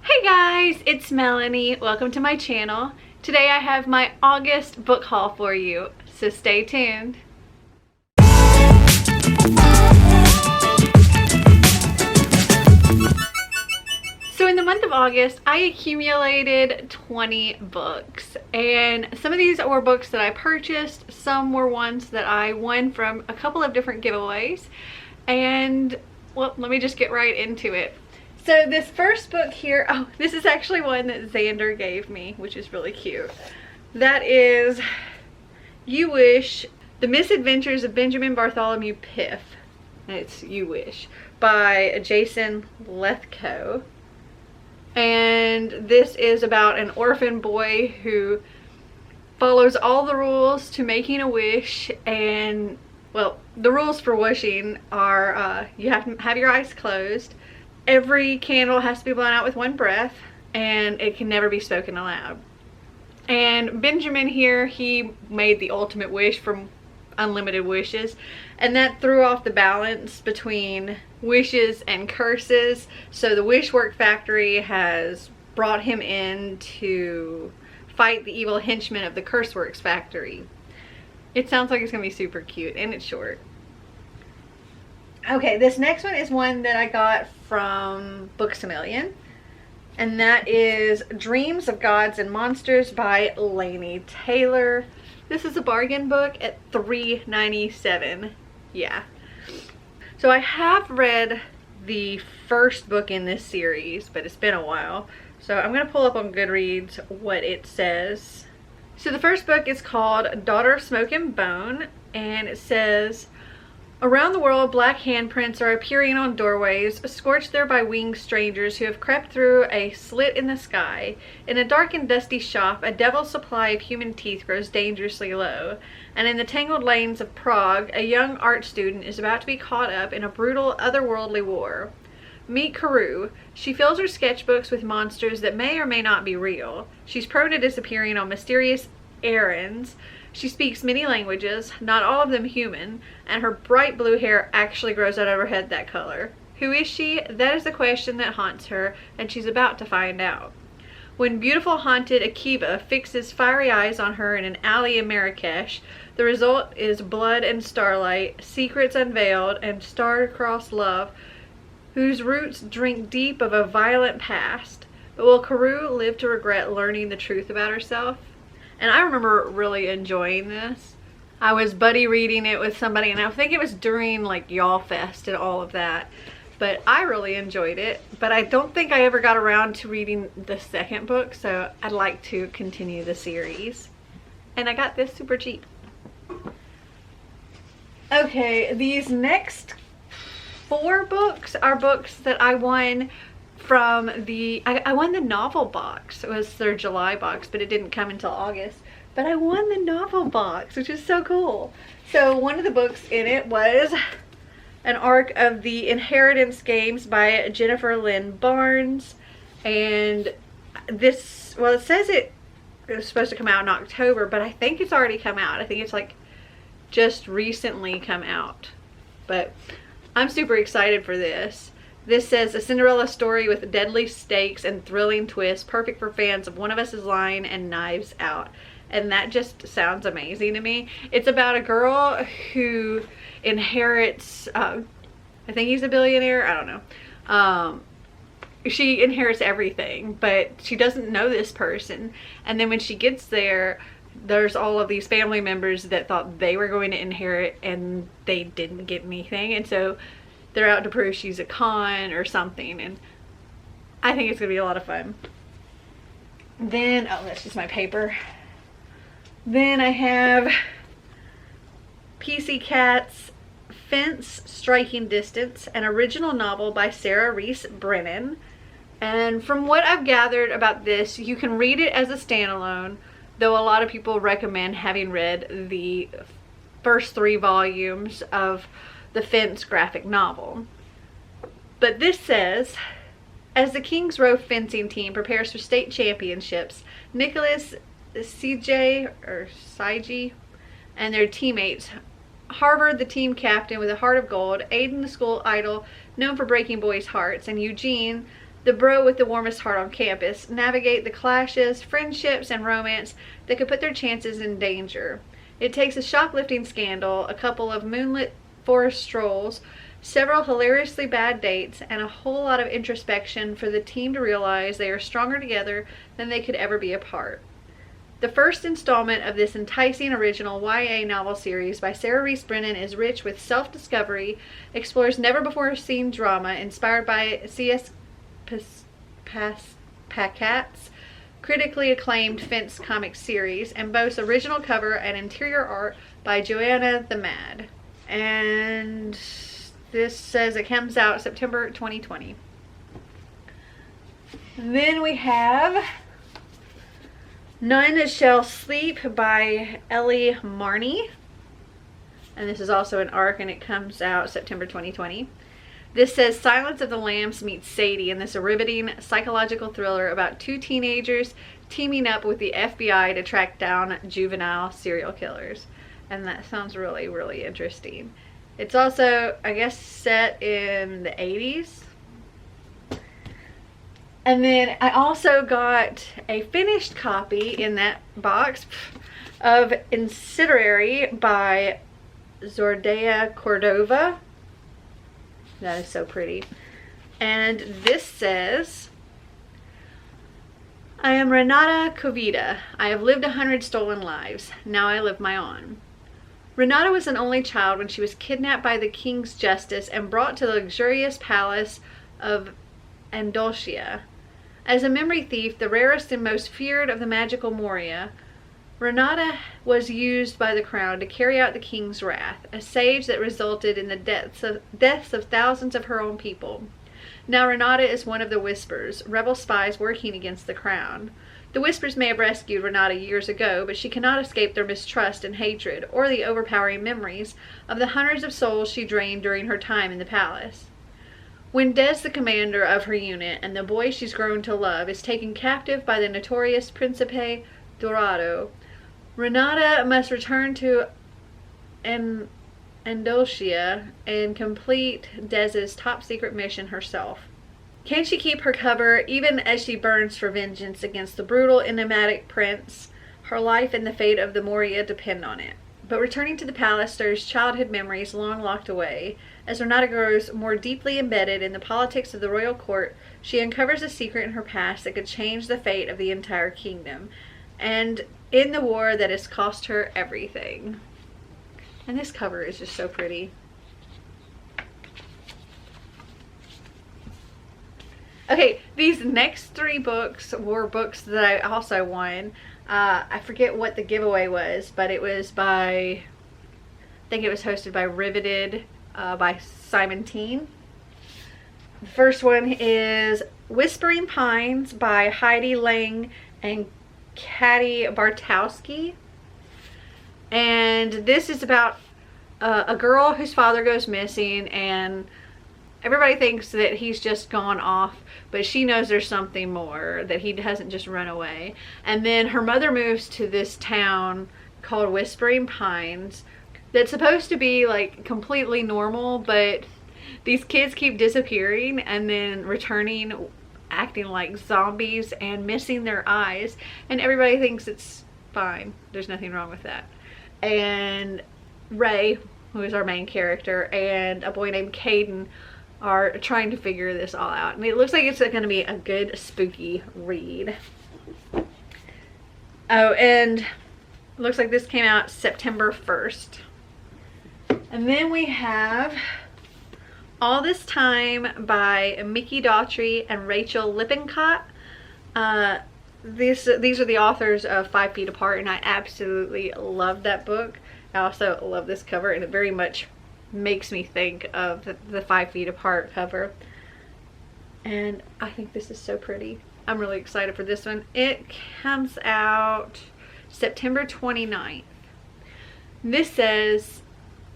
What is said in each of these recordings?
Hey guys, it's Melanie. Welcome to my channel. Today I have my August book haul for you, so stay tuned. So in the month of August, I accumulated 20 books, and some of these were books that I purchased, some were ones that I won from a couple of different giveaways, and well, let me just get right into it. So this first book here, oh, this is actually one that Xander gave me, which is really cute. That is You Wish, The Misadventures of Benjamin Bartholomew Piff. It's You Wish by Jason Lethko. And this is about an orphan boy who follows all the rules to making a wish. And well, the rules for wishing are you have to have your eyes closed. Every candle has to be blown out with one breath, and it can never be spoken aloud. And Benjamin here, he made the ultimate wish from unlimited wishes, and that threw off the balance between wishes and curses. So the Wishwork Factory has brought him in to fight the evil henchmen of the Curseworks Factory. It sounds like it's gonna be super cute, and it's short. Okay, this next one is one that I got from Books A Million, and that is Dreams of Gods and Monsters by Laini Taylor. This is a bargain book at $3.97. Yeah. So I have read the first book in this series, but it's been a while. So I'm going to pull up on Goodreads what it says. So the first book is called Daughter of Smoke and Bone, and it says, around the world, black handprints are appearing on doorways, scorched there by winged strangers who have crept through a slit in the sky. In a dark and dusty shop, a devil's supply of human teeth grows dangerously low. And in the tangled lanes of Prague, a young art student is about to be caught up in a brutal, otherworldly war. Meet Carew. She fills her sketchbooks with monsters that may or may not be real. She's prone to disappearing on mysterious errands. She speaks many languages, not all of them human, and her bright blue hair actually grows out of her head that color. Who is she? That is the question that haunts her, and she's about to find out. When beautiful haunted Akiba fixes fiery eyes on her in an alley in Marrakesh, the result is blood and starlight, secrets unveiled, and star-crossed love, whose roots drink deep of a violent past. But will Carew live to regret learning the truth about herself? And I remember really enjoying this. I was buddy reading it with somebody, and I think it was during like Y'all Fest and all of that. But I really enjoyed it. But I don't think I ever got around to reading the second book, so I'd like to continue the series. And I got this super cheap. Okay, these next 4 books are books that I won from the I won the novel box. It was their July box, but it didn't come until August. But I won the novel box, which is so cool. So one of the books in it was an arc of the Inheritance Games by Jennifer Lynn Barnes. And this, well, it says it was supposed to come out in October, but I think it's already come out. I think it's like just recently come out. But I'm super excited for this. This says, a Cinderella story with deadly stakes and thrilling twists, perfect for fans of One of Us is Lying and Knives Out. And that just sounds amazing to me. It's about a girl who inherits, I think he's a billionaire, I don't know. She inherits everything, but she doesn't know this person. And then when she gets there, there's all of these family members that thought they were going to inherit, and they didn't get anything. And so they're out to prove she's a con or something, and I think it's gonna be a lot of fun. Then, oh, that's just my paper. Then I have PC Cat's Fence Striking Distance, an original novel by Sarah Reese Brennan. And from what I've gathered about this, you can read it as a standalone, though a lot of people recommend having read the first 3 volumes of the Fence graphic novel. But this says, as the Kings Row fencing team prepares for state championships, Nicholas CJ or Saiji and their teammates Harvard, the team captain with a heart of gold, Aiden, the school idol known for breaking boys' hearts, and Eugene, the bro with the warmest heart on campus, navigate the clashes, friendships, and romance that could put their chances in danger. It takes a shoplifting scandal, a couple of moonlit forest strolls, several hilariously bad dates, and a whole lot of introspection for the team to realize they are stronger together than they could ever be apart. The first installment of this enticing original YA novel series by Sarah Reese Brennan is rich with self-discovery, explores never-before-seen drama inspired by C.S. Packat's critically acclaimed Fence comic series, and boasts original cover and interior art by Joanna the Mad. And this says it comes out September 2020. And then we have None Shall Sleep by Ellie Marney. And this is also an ARC, and it comes out September 2020. This says Silence of the Lambs meets Sadie in this riveting psychological thriller about two teenagers teaming up with the FBI to track down juvenile serial killers. And that sounds really, really interesting. It's also, I guess, set in the 80s. And then I also got a finished copy in that box of Incinerate by Zordea Cordova. That is so pretty. And this says, I am Renata Covida. I have lived 100 stolen lives. Now I live my own. Renata was an only child when she was kidnapped by the king's justice and brought to the luxurious palace of Andalusia. As a memory thief, the rarest and most feared of the magical Moria, Renata was used by the crown to carry out the king's wrath, a sage that resulted in the deaths of thousands of her own people. Now Renata is one of the Whispers, rebel spies working against the crown. The Whispers may have rescued Renata years ago, but she cannot escape their mistrust and hatred, or the overpowering memories of the hundreds of souls she drained during her time in the palace. When Des, the commander of her unit, and the boy she's grown to love, is taken captive by the notorious Principe Dorado, Renata must return to Andalusia and complete Des's top-secret mission herself. Can she keep her cover even as she burns for vengeance against the brutal, enigmatic prince? Her life and the fate of the Moria depend on it. But returning to the palace stirs childhood memories long locked away. As Renata grows more deeply embedded in the politics of the royal court, she uncovers a secret in her past that could change the fate of the entire kingdom, and in the war that has cost her everything. And this cover is just so pretty. Okay, these next three books were books that I also won. I forget what the giveaway was, but it was by, I think it was hosted by Riveted by Simon Teen. The first one is Whispering Pines by Heidi Lang and Katie Bartowski. And this is about a girl whose father goes missing, and everybody thinks that he's just gone off, but she knows there's something more, that he hasn't just run away. And then her mother moves to this town called Whispering Pines that's supposed to be like completely normal, but these kids keep disappearing and then returning acting like zombies and missing their eyes, and everybody thinks it's fine. There's nothing wrong with that. And Ray, who is our main character, and a boy named Caden are trying to figure this all out. And it looks like it's going to be a good spooky read. Oh, and it looks like this came out September 1st. And then we have All This Time by Mickey Daughtry and Rachel Lippincott. These are the authors of 5 Feet Apart, and I absolutely love that book. I also love this cover, and it very much makes me think of the 5 Feet Apart cover. And I think this is so pretty. I'm really excited for this one. It comes out September 29th. This says,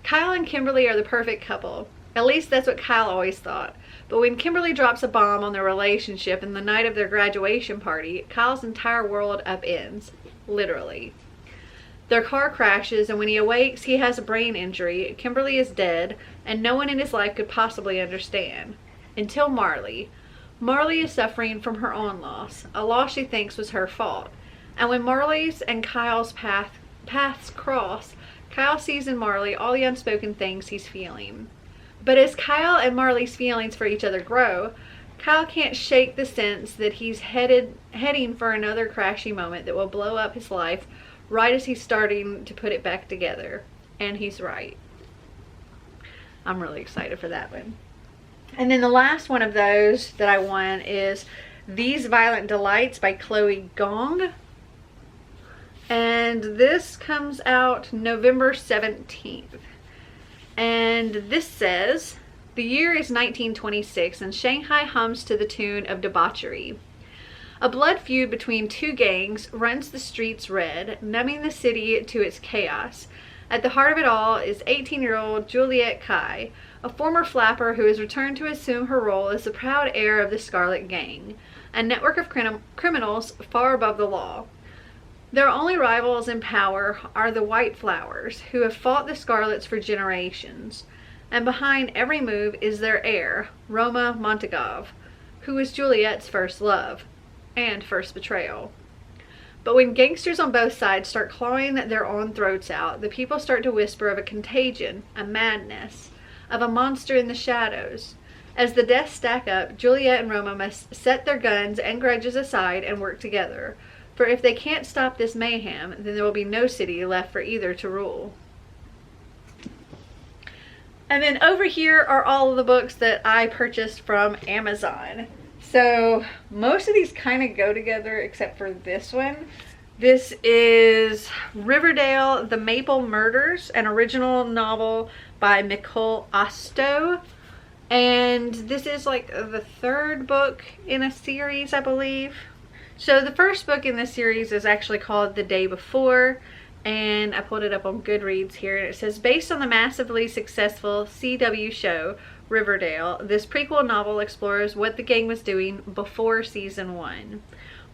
Kyle and Kimberly are the perfect couple. At least that's what Kyle always thought. But when Kimberly drops a bomb on their relationship in the night of their graduation party, Kyle's entire world upends. Literally. Their car crashes, and when he awakes, he has a brain injury. Kimberly is dead, and no one in his life could possibly understand. Until Marley. Marley is suffering from her own loss, a loss she thinks was her fault. And when Marley's and Kyle's paths cross, Kyle sees in Marley all the unspoken things he's feeling. But as Kyle and Marley's feelings for each other grow, Kyle can't shake the sense that he's heading for another crashy moment that will blow up his life right as he's starting to put it back together. And he's right. I'm really excited for that one. And then the last one of those that I want is These Violent Delights by Chloe Gong. And this comes out November 17th. And this says, the year is 1926 and Shanghai hums to the tune of debauchery. A blood feud between two gangs runs the streets red, numbing the city to its chaos. At the heart of it all is 18-year-old Juliet Kai, a former flapper who has returned to assume her role as the proud heir of the Scarlet Gang, a network of criminals far above the law. Their only rivals in power are the White Flowers, who have fought the Scarlets for generations. And behind every move is their heir, Roma Montagov, who is Juliet's first love and first betrayal. But when gangsters on both sides start clawing their own throats out, the people start to whisper of a contagion, a madness, of a monster in the shadows. As the deaths stack up, Juliet and Roma must set their guns and grudges aside and work together. For if they can't stop this mayhem, then there will be no city left for either to rule. And then over here are all of the books that I purchased from Amazon. So most of these kind of go together except for this one. This is Riverdale, The Maple Murders, an original novel by Nicole Osto. And this is like the third book in a series, I believe. So the first book in this series is actually called The Day Before. And I pulled it up on Goodreads here. And it says, based on the massively successful CW show Riverdale, this prequel novel explores what the gang was doing before season 1.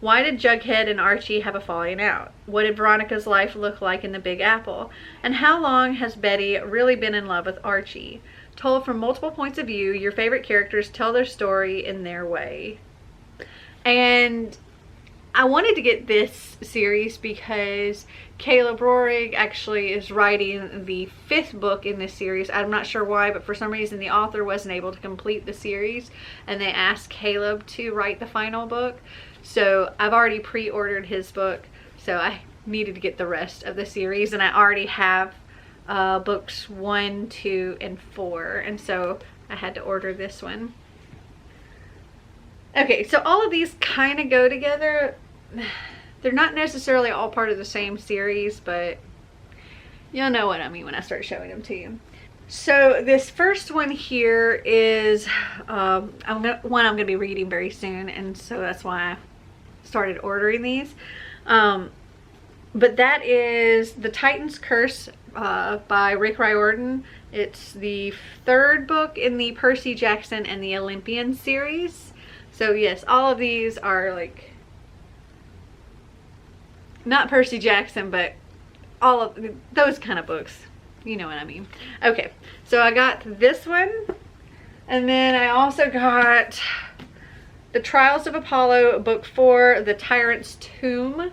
Why did Jughead and Archie have a falling out? What did Veronica's life look like in the Big Apple? And how long has Betty really been in love with Archie? Told from multiple points of view, your favorite characters tell their story in their way. And I wanted to get this series because Caleb Roehrig actually is writing the 5th book in this series. I'm not sure why, but for some reason the author wasn't able to complete the series and they asked Caleb to write the final book. So I've already pre-ordered his book, so I needed to get the rest of the series, and I already have books 1, 2, and 4, and so I had to order this one. Okay, so all of these kind of go together. They're not necessarily all part of the same series, but you'll know what I mean when I start showing them to you. So this first one here is one I'm going to be reading very soon, and so that's why I started ordering these. But that is The Titan's Curse by Rick Riordan. It's the 3rd book in the Percy Jackson and the Olympian series. So yes, all of these are like, not Percy Jackson, but all of those kind of books. You know what I mean. Okay, so I got this one, and then I also got The Trials of Apollo, book 4, The Tyrant's Tomb.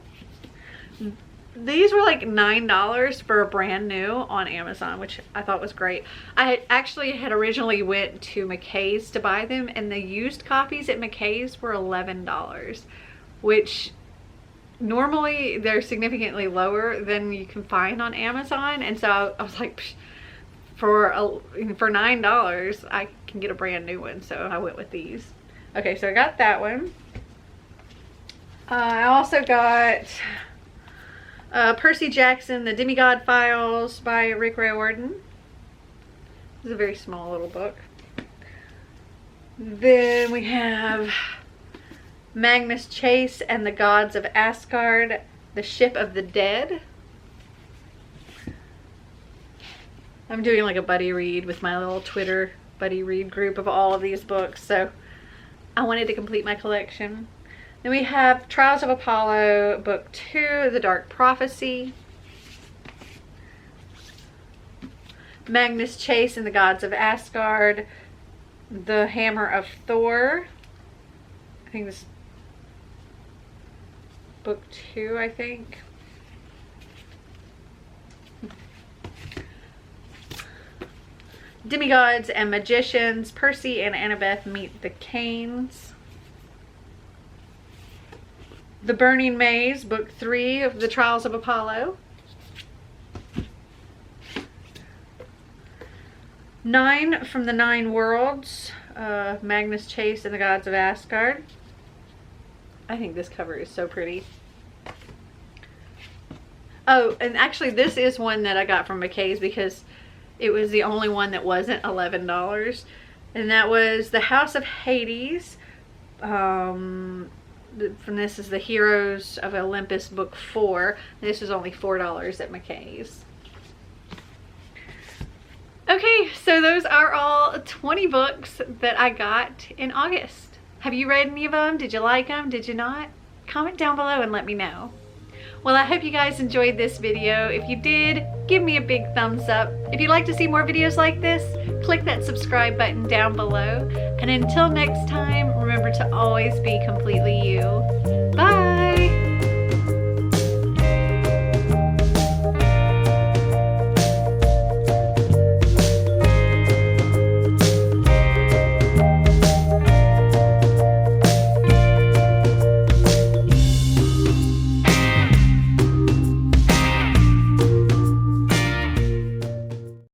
These were like $9 for a brand new on Amazon, which I thought was great. I actually had originally went to McKay's to buy them, and the used copies at McKay's were $11, which normally they're significantly lower than you can find on Amazon. And so I was like, for $9 I can get a brand new one, so I went with these. Okay, so I got that one. I also got Percy Jackson, The Demigod Files by Rick Riordan. It's a very small little book. Then we have Magnus Chase and the Gods of Asgard, The Ship of the Dead. I'm doing like a buddy read with my little Twitter buddy read group of all of these books, so I wanted to complete my collection. Then we have Trials of Apollo, book 2, The Dark Prophecy. Magnus Chase and the Gods of Asgard, The Hammer of Thor. I think this book 2, I think. Demigods and Magicians, Percy and Annabeth Meet the Canes. The Burning Maze, book 3 of The Trials of Apollo. 9 from the 9 Worlds, Magnus Chase and the Gods of Asgard. I think this cover is so pretty. Oh, and actually this is one that I got from McKay's because it was the only one that wasn't $11. And that was The House of Hades. From this is The Heroes of Olympus, book 4. This was only $4 at McKay's. Okay, so those are all 20 books that I got in August. Have you read any of them? Did you like them? Did you not? Comment down below and let me know. Well, I hope you guys enjoyed this video. If you did, give me a big thumbs up. If you'd like to see more videos like this, click that subscribe button down below. And until next time, remember to always be completely you.